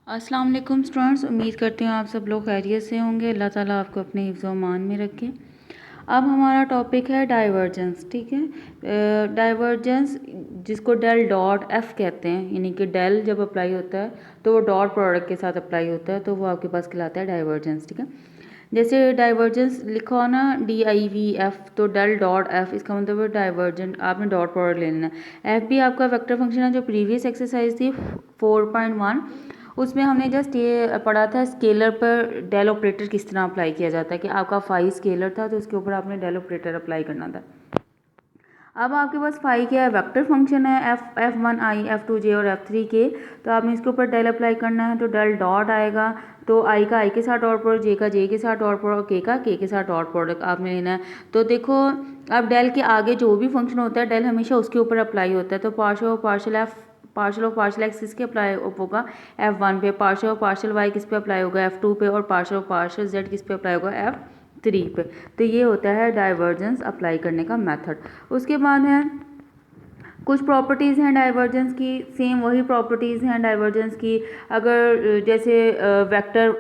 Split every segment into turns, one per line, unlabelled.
अस्सलाम वालेकुम स्टूडेंट्स, उम्मीद करती हूँ आप सब लोग खैरियत से होंगे। अल्लाह ताला आपको अपने हिफ्ज़ व अमान में रखे। अब हमारा टॉपिक है डाइवर्जेंस। ठीक है, डाइवर्जेंस जिसको डेल डॉट एफ कहते हैं, यानी कि डेल जब अप्लाई होता है तो वो डॉट प्रोडक्ट के साथ अप्लाई होता है, तो वो आपके पास कहलाता है डाइवर्जेंस। ठीक है, जैसे डाइवर्जेंस लिखा हो ना DIV F, तो डेल डॉट एफ इसका मतलब है डाइवर्जेंट, आपने डॉट प्रोडक्ट ले लेना है। एफ भी आपका वेक्टर फंक्शन है। जो प्रीवियस एक्सरसाइज थी 4.1 उसमें हमने जस्ट ये पढ़ा था स्केलर पर डेल ऑपरेटर किस तरह अप्लाई किया जाता है, कि आपका फाई स्केलर था तो उसके ऊपर आपने डेल ऑपरेटर अप्लाई करना था। अब आपके पास फाई क्या है, वेक्टर फंक्शन है F1i F2j और F3k, तो आपने इसके ऊपर डेल अप्लाई करना है, तो डेल डॉट आएगा। तो आई का आई के साथ डॉट प्रोडक्ट, जे का जे के साथ डॉट प्रोडक्ट, के का के के साथ डॉट प्रोडक्ट आपने लेना है। तो देखो अब डेल के आगे जो भी फंक्शन होता है डेल हमेशा उसके ऊपर अप्लाई होता है। तो पार्शल ऑफ पार्शल एक्स किसके अप्लाई होगा, F1 पे। पार्शल ऑफ पार्शल वाई किस पे अप्लाई होगा, F2 पे। और पार्शल ऑफ पार्शल जेड किस पे अप्लाई होगा, F3 पे। तो ये होता है डाइवर्जेंस अप्लाई करने का मेथड। उसके बाद है कुछ प्रॉपर्टीज़ हैं डाइवर्जेंस की, सेम वही प्रॉपर्टीज़ हैं डाइवर्जेंस की अगर जैसे वेक्टर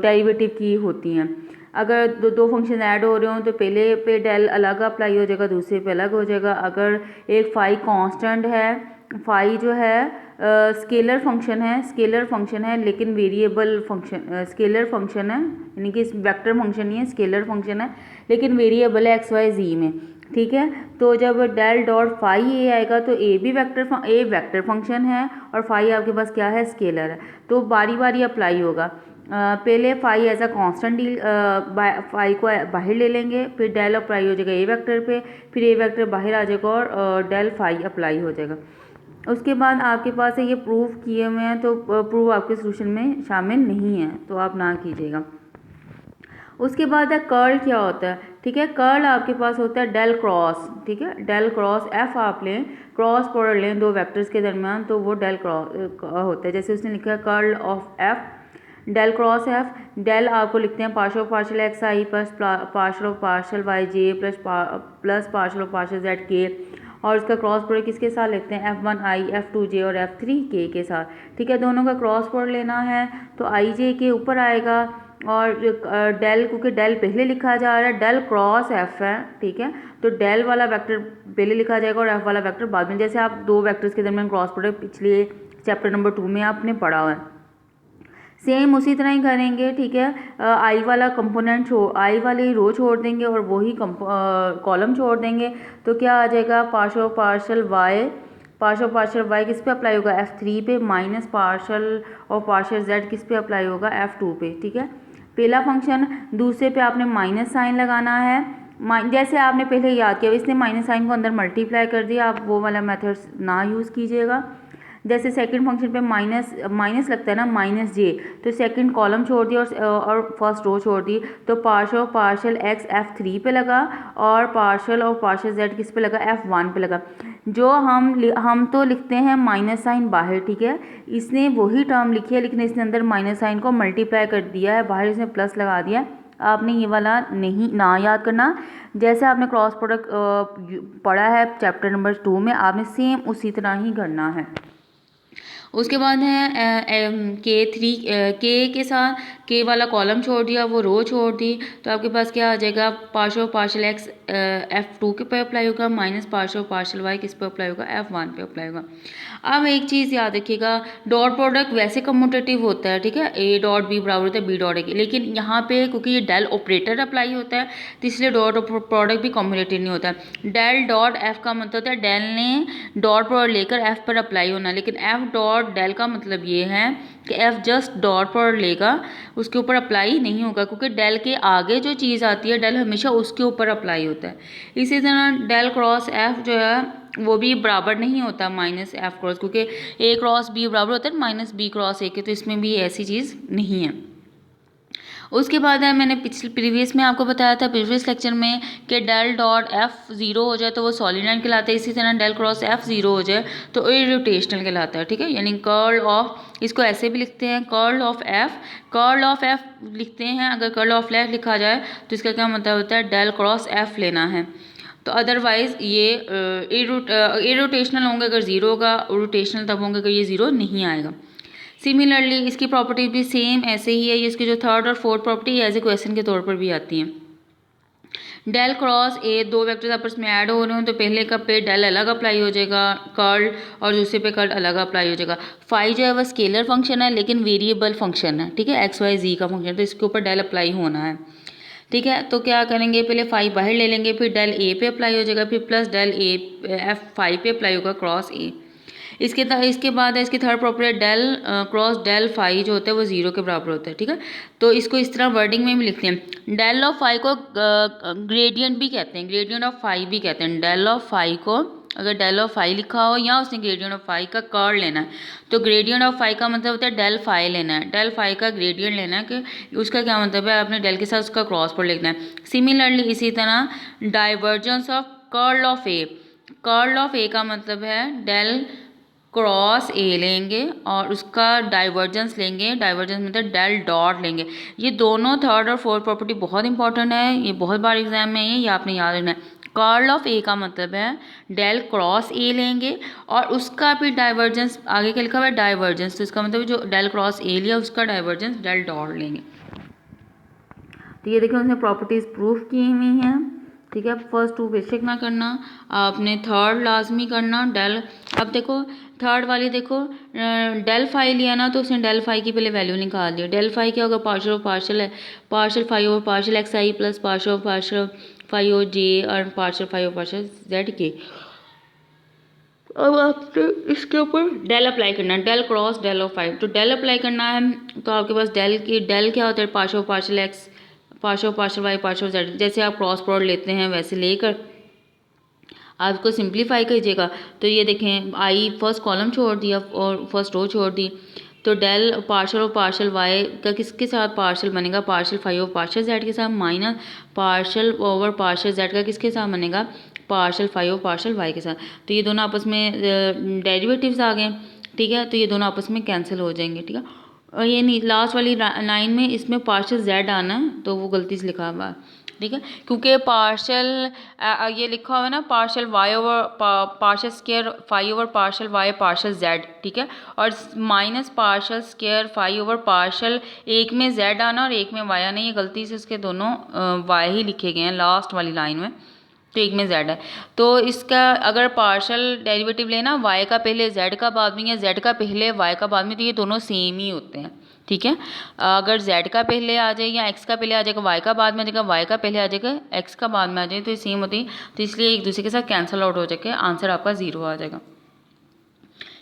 डेरिवेटिव की होती हैं। अगर दो फंक्शन ऐड हो रहे हों तो पहले पे डेल अलग अप्लाई हो जाएगा, दूसरे पे अलग हो जाएगा। अगर एक फाई कांस्टेंट है, फाई जो है स्केलर फंक्शन है लेकिन वेरिएबल फंक्शन, स्केलर फंक्शन है यानी कि वेक्टर फंक्शन नहीं है, स्केलर फंक्शन है लेकिन वेरिएबल है XYZ में। ठीक है, तो जब डेल डॉट फाई ए आएगा तो ए भी वेक्टर फंक्शन है और फाई आपके पास क्या है, स्केलर है। तो बारी बारी अप्लाई होगा। पहले phi as a constant deal, phi को बाहर ले लेंगे, फिर डेल अप्लाई हो जाएगा ए वेक्टर पे, फिर ए वेक्टर बाहर आ जाएगा और डेल फाई अप्लाई हो जाएगा। उसके बाद आपके पास ये प्रूफ किए हुए हैं, तो प्रूफ आपके सोल्यूशन में शामिल नहीं है, तो आप ना कीजिएगा। उसके बाद है कर्ल क्या होता है। ठीक है, कर्ल आपके पास होता है डेल क्रॉस। ठीक है, डेल क्रॉस एफ आप लें, क्रॉस प्रोडक्ट लें दो वेक्टर्स के दरमियान, तो वो डेल क्रॉस होता है। जैसे उसने लिखा है curl of F del cross F. Del आपको लिखते हैं partial of partial X I plus partial of partial Y J plus partial of partial Z K, और इसका क्रॉस प्रोडक्ट किसके साथ लिखते हैं, F1i F2j और F3k के साथ। ठीक है, दोनों का क्रॉस प्रोडक्ट लेना है तो आई जे के ऊपर आएगा और डेल, क्योंकि डेल पहले लिखा जा रहा है, डेल क्रॉस एफ है। ठीक है, तो डेल वाला वेक्टर पहले लिखा जाएगा और एफ वाला वेक्टर बाद में, जैसे आप दो वेक्टर्स के दरमियान क्रॉस प्रोडक्ट पिछले चैप्टर नंबर 2 में आपने पढ़ा हुआ है, सेम उसी तरह ही करेंगे। ठीक है, आई वाला कंपोनेंट आई वाली रो छोड़ देंगे और वही कॉलम छोड़ देंगे, तो क्या आ जाएगा, पार्शल ऑफ पार्शल वाई किस पे अप्लाई होगा, F3 पे, माइनस पार्शल और पार्शल जेड किस पे अप्लाई होगा, F2 पे। ठीक है, पहला फंक्शन, दूसरे पे आपने माइनस साइन लगाना है। जैसे आपने पहले याद किया, इसने माइनस साइन को अंदर मल्टीप्लाई कर दिया, आप वो वाला मेथड ना यूज़ कीजिएगा। जैसे सेकंड फंक्शन पे माइनस लगता है ना, माइनस जे, तो सेकंड कॉलम छोड़ दिया और फर्स्ट रो छोड़ दी, तो partial of partial x F3 पे लगा और पार्शल ऑफ पार्शल जेड किस पे लगा, F1 पे लगा। जो हम तो लिखते हैं माइनस साइन बाहर। ठीक है, इसने वही टर्म लिखी है लेकिन इसने अंदर माइनस साइन को मल्टीप्लाई कर दिया है, बाहर इसने प्लस लगा दिया। आपने ये वाला नहीं ना याद करना, जैसे आपने क्रॉस प्रोडक्ट पढ़ा है चैप्टर नंबर 2 में, आपने सेम उसी तरह ही करना है। उसके बाद है K3, के साथ के वाला कॉलम छोड़ दिया, वो रो छोड़ दी, तो आपके पास क्या आ जाएगा, पार्शल एक्स F2 के पे अप्लाई होगा, माइनस पार्शल वाई किस पे अप्लाई होगा, F1 पे अप्लाई होगा। अब एक चीज़ याद रखिएगा, डॉट प्रोडक्ट वैसे कम्यूटेटिव होता है। ठीक है, A डॉट B बराबर होता है B डॉट A के, लेकिन यहाँ पे क्योंकि ये डेल ऑपरेटर अप्लाई होता है तो इसलिए डॉट प्रोडक्ट भी कम्यूटेटिव नहीं होता है। डेल डॉट F का मतलब होता है डेल ने डॉट प्रोडक्ट लेकर F पर अप्लाई होना, लेकिन F डॉट डेल का मतलब ये है कि F जस्ट डॉट प्रोडक्ट लेगा, उसके ऊपर अप्लाई नहीं होगा, क्योंकि डेल के आगे जो चीज़ आती है डेल हमेशा उसके ऊपर अप्लाई होता है। इसी तरह डेल क्रॉस F जो है वो भी बराबर नहीं होता माइनस F क्रॉस, क्योंकि A क्रॉस B बराबर होता है माइनस B क्रॉस A के, तो इसमें भी ऐसी चीज़ नहीं है। उसके बाद है, मैंने प्रीवियस में आपको बताया था प्रीवियस लेक्चर में कि डेल डॉट F 0 हो जाए तो वो सॉलिनॉइड कहलाता है, इसी तरह डेल क्रॉस F 0 हो जाए तो इरोटेशनल कहलाता है। ठीक है, यानी कर्ल ऑफ, इसको ऐसे भी लिखते हैं कर्ल ऑफ F लिखते हैं। अगर कर्ल ऑफ F लिखा जाए तो इसका क्या मतलब होता है, डेल क्रॉस F लेना है। तो अदरवाइज़ ये इरोटेशनल होंगे अगर 0 होगा, रोटेशनल तब होंगे अगर ये 0 नहीं आएगा। सिमिलरली इसकी प्रॉपर्टी भी सेम ऐसे ही है, ये इसकी जो थर्ड और fourth property as a question के तौर पर भी आती है। डेल क्रॉस ए, दो वेक्टर्स आपस में ऐड हो रहे हो तो पहले का पे डेल अलग अप्लाई हो जाएगा कर्ल, और दूसरे पे कर्ल अलग अप्लाई हो जाएगा। फाई जो है वह स्केलर फंक्शन है लेकिन वेरिएबल फंक्शन है, ठीक है, एक्स वाई जी का फंक्शन, तो इसके ऊपर डेल अप्लाई होना है, ठीक है। तो क्या करेंगे, पहले फाई बाहर ले लेंगे, फिर डेल ए पे अप्लाई हो जाएगा, फिर plus del A F phi पे अप्लाई होगा क्रॉस ए। इसके बाद है इसकी third property del cross del phi जो होता है वो जीरो के बराबर होता है, ठीक है। तो इसको इस तरह वर्डिंग में भी लिखते हैं। डेल ऑफ फाई को ग्रेडियंट भी कहते हैं, ग्रेडियंट ऑफ फाई भी कहते हैं। डेल ऑफ फाई को अगर डेल ऑफ फाई लिखा हो या उसने ग्रेडियंट ऑफ फाई का कर्ल लेना है, तो ग्रेडियंट ऑफ फाई का मतलब होता है डेल फाई लेना है, डेल फाई का ग्रेडियंट लेना है, कि उसका क्या मतलब है, आपने डेल के साथ उसका क्रॉस पर लिखना है। सिमिलरली इसी तरह divergence of curl of A, curl of A का मतलब है डेल क्रॉस ए लेंगे और उसका डाइवर्जेंस लेंगे, डाइवर्जेंस मतलब डेल डॉट लेंगे। ये दोनों थर्ड और फोर्थ प्रॉपर्टी बहुत इंपॉर्टेंट है, ये बहुत बार एग्जाम में है, ये आपने याद रखना है। कर्ल ऑफ ए का मतलब है डेल क्रॉस ए लेंगे और उसका भी डाइवर्जेंस, आगे क्या लिखा हुआ है डाइवर्जेंस, तो इसका मतलब जो डेल क्रॉस ए लिया उसका डाइवर्जेंस डेल डॉट लेंगे। तो ये देखिए उसने प्रॉपर्टीज प्रूफ की हुई हैं, ठीक है। फर्स्ट टू बेसिक ना करना, आपने थर्ड लाजमी करना डेल। अब देखो थर्ड वाली देखो डेल फाई लिया ना, तो उसने डेल फाई की पहले वैल्यू निकाल दी। डेल फाई क्या होगा, पार्शियल और पार्शियल है, partial phi over partial x आई plus partial phi over j और partial phi over partial z के। अब आपने इसके ऊपर डेल अप्लाई करना है, del cross del of five. तो डेल अप्लाई करना है तो आपके पास डेल क्या होता है, partial x partial Y partial z, जैसे आप क्रॉस प्रोडक्ट लेते हैं वैसे लेकर आप इसको सिंप्लीफाई कीजिएगा। तो ये देखें आई फर्स्ट कॉलम छोड़ दिया और फर्स्ट रो छोड़ दी, तो डेल पार्शियल और पार्शियल वाई का किसके साथ पार्शियल बनेगा, पार्शियल फाइव और पार्शियल जेड के साथ, minus partial over partial Z का किसके साथ बनेगा, पार्शियल फाइव और पार्शियल वाई के साथ। तो ये दोनों आपस में डेरिवेटिव्स आ गए, ठीक है, तो ये दोनों आपस में कैंसिल हो जाएंगे, ठीक है। और ये नहीं लास्ट वाली लाइन में इसमें पार्शियल जेड आना है, तो वो गलती से लिखा हुआ है, ठीक है, क्योंकि पार्शियल ये लिखा हुआ है ना partial Y over partial square phi over partial Y partial Z, ठीक है, और minus partial square phi over partial, एक में जेड आना और एक में वाई आना, ये गलती से इसके दोनों वाई ही लिखे गए हैं लास्ट वाली लाइन में, तो एक में जेड है। तो इसका अगर पार्शियल डेरिवेटिव लेना वाई का पहले जेड का बाद में या जेड का पहले वाई का बाद में, तो ये दोनों सेम ही होते हैं, ठीक है। अगर जेड का पहले आ जाए या एक्स का पहले आ जाएगा, वाई का बाद में आ जाएगा, वाई का पहले आ जाएगा, एक्स का बाद में आ जाए, तो ये सेम होती है, तो इसलिए एक दूसरे के साथ कैंसिल आउट हो जाएगा, आंसर आपका 0 आ जाएगा।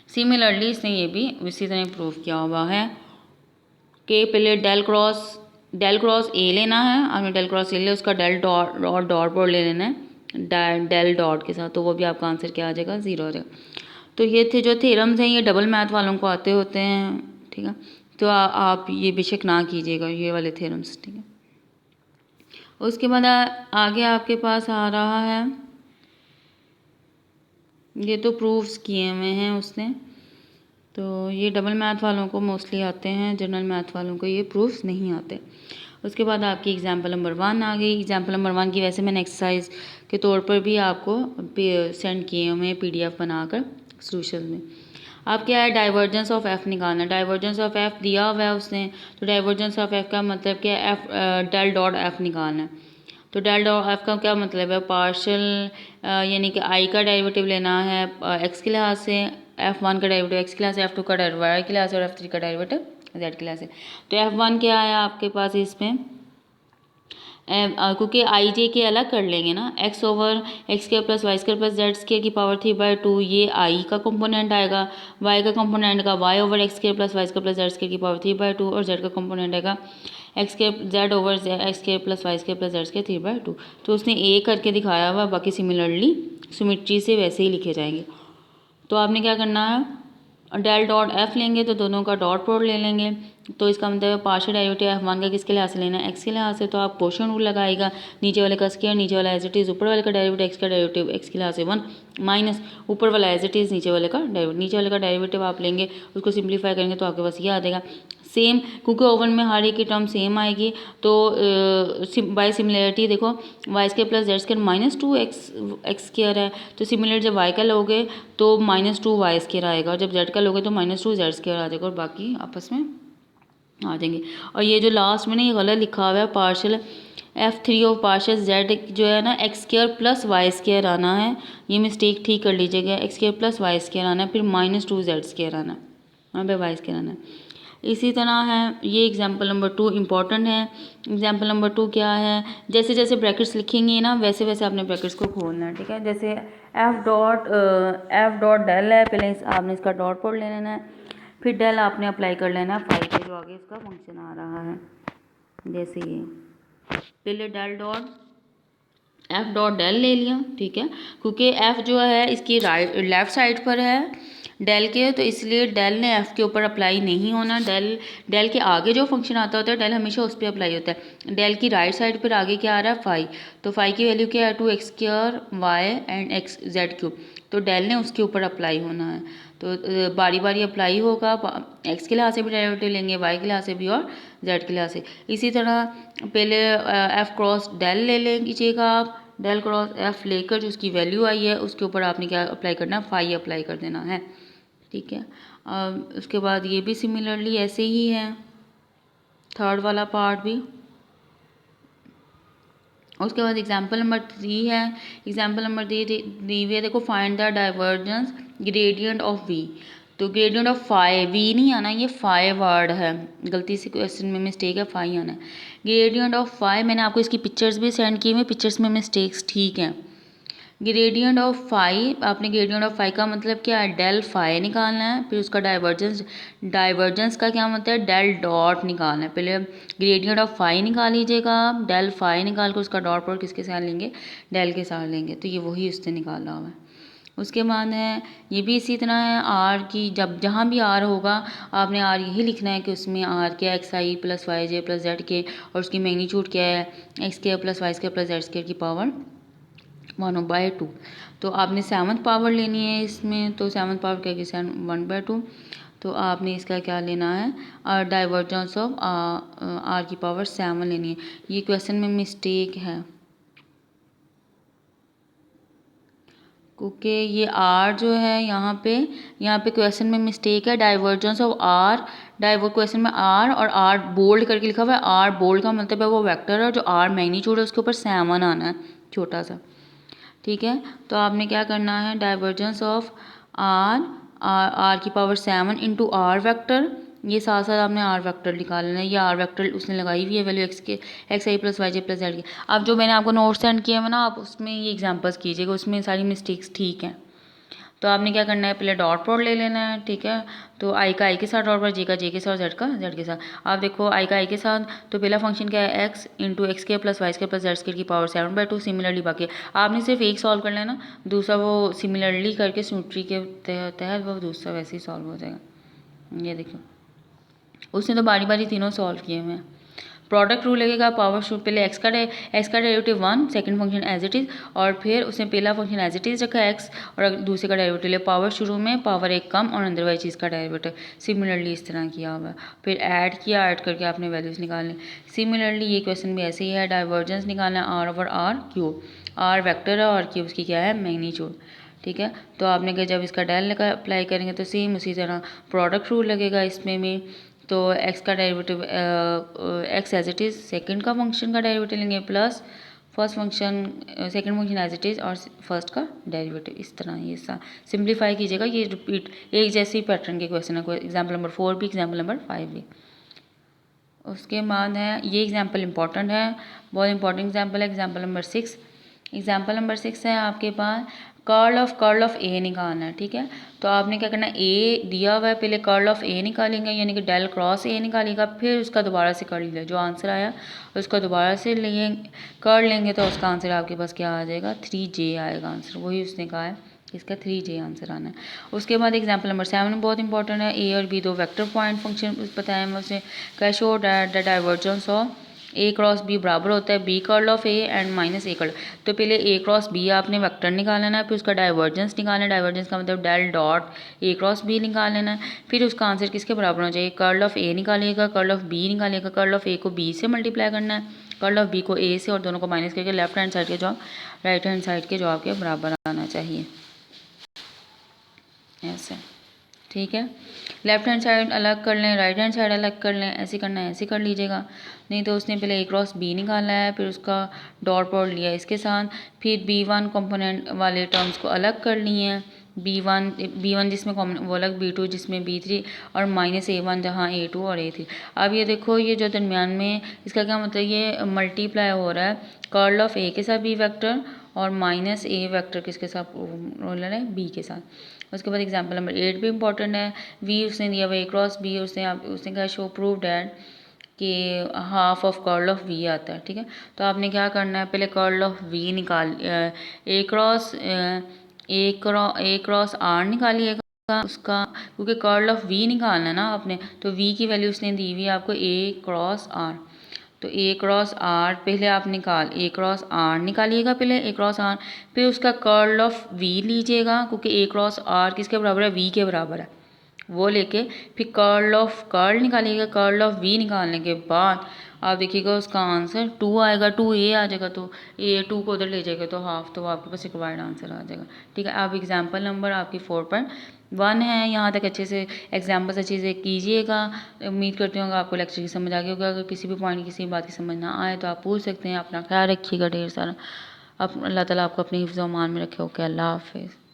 सिमिलरली इसने ये भी इसी तरह प्रूव किया हुआ है कि पहले डेल क्रॉस ए लेना है, आपने डेल क्रॉस ए लिया, उसका डेल डॉट ले लेना है डेल डॉट के साथ, तो वो भी आपका आंसर क्या आ जाएगा, 0 आ जाएगा। तो ये थे जो थ्योरम्स हैं, ये डबल मैथ वालों को आते होते हैं, ठीक है, तो आप ये बेशक ना कीजिएगा ये वाले थ्योरम्स, ठीक है। उसके बाद आगे आपके पास आ रहा है, ये तो प्रूफ्स किए हुए हैं उसने, तो ये डबल मैथ वालों को मोस्टली आते हैं, जनरल मैथ वालों को ये प्रूफ्स नहीं आते। उसके बाद आपकी एग्जाम्पल नंबर 1 आ गई। एग्जाम्पल नंबर 1 की वैसे मैंने एक्सरसाइज के तौर पर भी आपको सेंड किए हुए PDF बनाकर सोल्यूशन में। अब क्या है, डाइवर्जेंस ऑफ एफ निकालना। डाइवर्जेंस ऑफ एफ दिया हुआ है उसने, तो डाइवर्जेंस ऑफ एफ का मतलब क्या है, एफ डेल डॉट एफ निकालना है। तो डेल डॉट एफ का क्या मतलब है, पार्शियल यानी कि आई का डेरिवेटिव लेना है एक्स के लिहाज से, F1 का डेरिवेटिव एक्स के लिहाज से, F2 का डेरिवेटिव वाई के लिहाज से और F3 का डेरिवेटिव जेड के लिहाज से। तो F1 क्या है आपके पास इसमें, क्योंकि आई जे के अलग कर लेंगे ना, X over X square plus Y square plus Z square की पावर 3/2, ये आई का कंपोनेंट आएगा, वाई का कंपोनेंट का Y over X square plus Y square plus Z square की पावर 3/2, और जेड का कंपोनेंट आएगा X square Z over X square plus Y square plus Z square 3/2। तो उसने ए करके दिखाया हुआ, बाकी सिमिलरली सिमिट्री से वैसे ही लिखे जाएंगे। तो आपने क्या करना है, डेल डॉट एफ लेंगे तो दोनों का डॉट प्रोडक्ट ले लेंगे, तो इसका मतलब पार्शियल डेरिवेटिव f1 का किसके लिहाज से लेना है, x के लिहाज से। तो आप क्वोशिएंट रूल लगाएगा, नीचे वाले का स्क्वायर, नीचे वाला एज इट इज़, ऊपर वाले का डेरिवेटिव x का डेरिवेटिव x के लिहाज से 1 माइनस ऊपर वाला एज इट इज़, नीचे वाले का डेरिवेटिव। नीचे वाले का डेरिवेटिव आप लेंगे, उसको सिंप्लीफाई करेंगे तो आपके पास ये आ जाएगा सेम, क्योंकि ओवन में हर एक की टर्म सेम आएगी। तो बाय सिमिलरिटी देखो Y square plus Z square minus 2x square है, तो सिमिलर जब y का लोगे तो -2y स्क्वायर आएगा, और जब z का लोगे तो -2z स्क्वायर आ जाएगा, और बाकी आपस में आ जाएंगे। और ये जो लास्ट में ना ये गलत लिखा हुआ है, partial f3 of partial z जो है ना x square plus Y square आना है, ये मिस्टेक ठीक कर लीजिएगा, x square plus Y square आना है, फिर -2z स्क्वायर आना है, वहाँ पे वाई स्क्वायर आना है। इसी तरह है ये एग्जाम्पल नंबर 2 इम्पॉर्टेंट है। एग्जाम्पल नंबर 2 क्या है, जैसे जैसे ब्रैकेट्स लिखेंगे ना वैसे वैसे आपने ब्रैकेट्स को खोलना है, ठीक है। जैसे एफ डॉट डेल है, पहले आपने इसका डॉट प्रोडक्ट ले लेना है, फिर डेल आपने अप्लाई कर लेना है फाइव पे जो आगे इसका फंक्शन आ रहा है। जैसे ये पहले del dot F dot del ले लिया, ठीक है, क्योंकि एफ जो है इसकी लेफ्ट साइड पर है डेल के, तो इसलिए डेल ने एफ के ऊपर अप्लाई नहीं होना। डेल के आगे जो फंक्शन आता होता है डेल हमेशा उस पर अप्लाई होता है। डेल की राइट साइड पर आगे क्या आ रहा है फाइव, तो फाइव की वैल्यू क्या है 2x square Y and X Z cube, तो डेल ने उसके ऊपर अप्लाई होना है। तो बारी बारी अप्लाई होगा, एक्स के लिहाज से भी डेरिवेटिव लेंगे, वाई के लिहाज से भी और जेड के लिहाज से। इसी तरह पहले एफ क्रॉस डेल ले लीजिएगा आप, डेल क्रॉस एफ लेकर जो उसकी वैल्यू आई है उसके ऊपर आपने क्या अप्लाई करना है, फाई अप्लाई कर देना है, ठीक है। उसके बाद ये भी सिमिलरली ऐसे ही है, थर्ड वाला पार्ट भी। उसके बाद एग्जाम्पल नंबर 3 है, एग्जाम्पल नंबर दी हुई है, देखो find the divergence gradient of V. तो ग्रेडियंट ऑफ फाई, वी नहीं आना, ये फाई वर्ड है, गलती से क्वेश्चन में मिस्टेक है, फाई आना है। ग्रेडियंट ऑफ फाई मैंने आपको इसकी पिक्चर्स भी सेंड की हुई, पिक्चर्स में मिस्टेक्स ठीक हैं। ग्रेडियंट ऑफ फाई, आपने ग्रेडियंट ऑफ फाई का मतलब क्या है, डेल फाई निकालना है, फिर उसका डाइवर्जेंस का क्या मतलब है, डेल डॉट निकालना है। पहले ग्रेडियंट ऑफ फाई निकाल लीजिएगा आप, डेल फाई निकाल कर उसका डॉट प्रोडक्ट किसके साथ लेंगे, डेल के साथ लेंगे, तो ये वही उससे निकाला हुआ है। उसके बाद है ये भी इसी तरह है, आर की जब जहाँ भी आर होगा आपने आर यही लिखना है कि उसमें आर क्या है, एक्स आई plus Y J plus Z K, और उसकी मैग्नीट्यूड क्या है, एक्स के प्लस वाई के प्लस जेड स्केयर की पावर 1/2। तो आपने 7th पावर लेनी है इसमें, तो 7th पावर क्या कि 1/2, तो आपने इसका क्या लेना है, डाइवर्जेंस ऑफ आर की पावर 7 लेनी है। ये क्वेश्चन में मिस्टेक है, क्योंकि ये आर जो है यहाँ पे क्वेश्चन में मिस्टेक है, डाइवर्जेंस ऑफ आर, क्वेश्चन में आर और आर बोल्ड करके लिखा हुआ है, आर बोल्ड का मतलब है वो वेक्टर है, जो आर मैग्नीट्यूड है उसके ऊपर 7 आना है छोटा सा, ठीक है। तो आपने क्या करना है, डाइवर्जेंस ऑफ आर की पावर 7 इंटू आर वैक्टर, ये साथ साथ आपने आर वेक्टर निकालना है, ये आर वेक्टर उसने लगाई हुई है वैल्यू एक्स आई plus Y J plus Z की। अब जो मैंने आपको नोट सेंड किया है ना, आप उसमें ये एग्जांपल्स कीजिएगा, उसमें सारी मिस्टेक्स ठीक हैं। तो आपने क्या करना है, पहले डॉट प्रोडक्ट ले लेना है, ठीक है। तो आई का आई के साथ डॉट प्रोडक्ट, जे का जे के साथ, जेड का जेड के साथ। आप देखो आई का आई के साथ, तो पहला फंक्शन क्या है, एक्स इंटू एक्स के प्लस वाई के प्लस जेड स्क्वायर की पावर 7/2। सिमिलरली बाकी आपने सिर्फ एक सॉल्व कर लेना, दूसरा वो सिमिलरली करके सिमेट्री के तहत वो दूसरा वैसे ही सॉल्व हो जाएगा। ये देखो उसने तो बारी बारी तीनों सॉल्व किए हुए हैं। प्रोडक्ट रूल लगेगा, पावर शुरू पहले एक्स का derivative 1, second function as it is, और फिर उसने पहला फंक्शन एज इट इज़ रखा एक्स, और दूसरे का डेरिवेटिव ले पावर शुरू में, पावर एक कम और अंदर वाली चीज़ का डेरिवेटिव। सिमिलरली इस तरह किया हुआ है, फिर ऐड किया, ऐड करके आपने वैल्यूज़ निकालने। सिमिलरली ये क्वेश्चन भी ऐसे ही है, डाइवर्जेंस निकालना है R over R cube, R vector है और क्यूब उसकी क्या है, मैग्नीट्यूड, ठीक है। तो आपने कहा जब इसका डेल अप्लाई करेंगे तो सेम उसी तरह प्रोडक्ट रूल लगेगा इसमें भी। तो एक्स का derivative X as it is, second का फंक्शन का डेरिवेटिव लेंगे plus first function second function as it is और फर्स्ट का डेरिवेटिव, इस तरह ये सिंप्लीफाई कीजिएगा। ये रिपीट एक जैसे ही पैटर्न के क्वेश्चन है, एग्जाम्पल नंबर 4 भी, एग्जाम्पल नंबर 5 भी। उसके बाद है ये एग्जाम्पल इंपॉर्टेंट है, बहुत इंपॉर्टेंट एग्जाम्पल है, एग्जाम्पल नंबर 6। एग्जाम्पल नंबर 6 है आपके पास, कर्ल ऑफ ए निकालना है, ठीक है। तो आपने क्या करना है, ए दिया हुआ है, पहले कर्ल ऑफ ए निकालेंगे, यानी कि डेल क्रॉस ए निकालेगा, फिर उसका दोबारा से कर्ल लिया, जो आंसर आया उसका दोबारा से कर्ल लेंगे तो उसका आंसर आपके पास क्या आ जाएगा, 3J आएगा आंसर, वही उसने कहा है इसका 3J आंसर आना है। उसके बाद एग्जाम्पल नंबर 7 बहुत इंपॉर्टेंट है। ए और बी दो वेक्टर पॉइंट फंक्शन बताया है उसने। क्या show that the divergence of A cross B बराबर होता है B curl of A and minus A curl. तो पहले ए क्रॉस बी आपने वेक्टर निकाल लेना है, फिर उसका डाइवर्जेंस निकालना है। डाइवर्जेंस का मतलब del dot A cross B निकाल लेना है। फिर उसका आंसर किसके बराबर होना चाहिए, कर्ल ऑफ ए निकालिएगा, कर्ल ऑफ बी निकालिएगा। कर्ल ऑफ ए को बी से मल्टीप्लाई करना है, कर्ल ऑफ बी को ए से, और दोनों को माइनस करके लेफ्ट हैंड साइड के जवाब राइट हैंड साइड के जवाब के बराबर आना चाहिए। ऐसे ठीक है। लेफ्ट हैंड साइड अलग कर लें, राइट हैंड साइड अलग कर लें, ऐसे करना है ऐसे कर लीजिएगा। नहीं तो उसने पहले ए क्रॉस बी निकाला है, फिर उसका डॉट प्रोडक्ट लिया इसके साथ, फिर B1 कंपोनेंट वाले टर्म्स को अलग कर लिए हैं। B1 जिसमें कॉमन वो अलग, B2 जिसमें B3 और माइनस A1 जहाँ A2 और A3। अब ये देखो ये जो दरमियान में इसका क्या मतलब, ये मल्टीप्लाई हो रहा है कर्ल ऑफ ए के साथ बी वेक्टर और माइनस ए वेक्टर किसके साथ रोलर है बी के साथ। उसके बाद एग्जांपल नंबर 8 भी इंपॉर्टेंट है। वी उसने दिया हुआ ए क्रॉस बी, उसने कहा शो प्रूव डैट कि half of curl of V आता है। ठीक है, तो आपने क्या करना है, पहले कर्ल ऑफ वी निकाल ए क्रॉस आर निकालिएगा उसका, क्योंकि कर्ल ऑफ वी निकालना है ना आपने, तो वी की वैल्यू उसने दी हुई है आपको ए क्रॉस आर। तो ए क्रॉस आर पहले आप ए क्रॉस आर निकालिएगा, पहले ए क्रॉस आर, फिर उसका कर्ल ऑफ वी लीजिएगा, क्योंकि ए क्रॉस आर किसके बराबर है, वी के बराबर है, वो लेके फिर कर्ल निकालिएगा। कर्ल ऑफ वी निकालने के बाद आप देखिएगा उसका आंसर 2 आएगा, 2A आ जाएगा, तो A2 को उधर ले जाएगा तो हाफ, तो आपके पास रिक्वायर्ड आंसर आ जाएगा। ठीक है, अब एग्जाम्पल नंबर आपकी 4.1 है। यहाँ तक अच्छे से एग्जाम्पल्स अच्छे से कीजिएगा। उम्मीद करती हूँ आपको लेक्चर की समझ आ गई होगी। अगर किसी भी पॉइंट किसी बात की समझ ना आए तो आप पूछ सकते हैं। अपना ख्याल रखिएगा ढेर सारा। अल्लाह ताला आपको अपनी हिफ्ज़-ओ-मान में रखे। ओके, अल्लाह हाफिज़।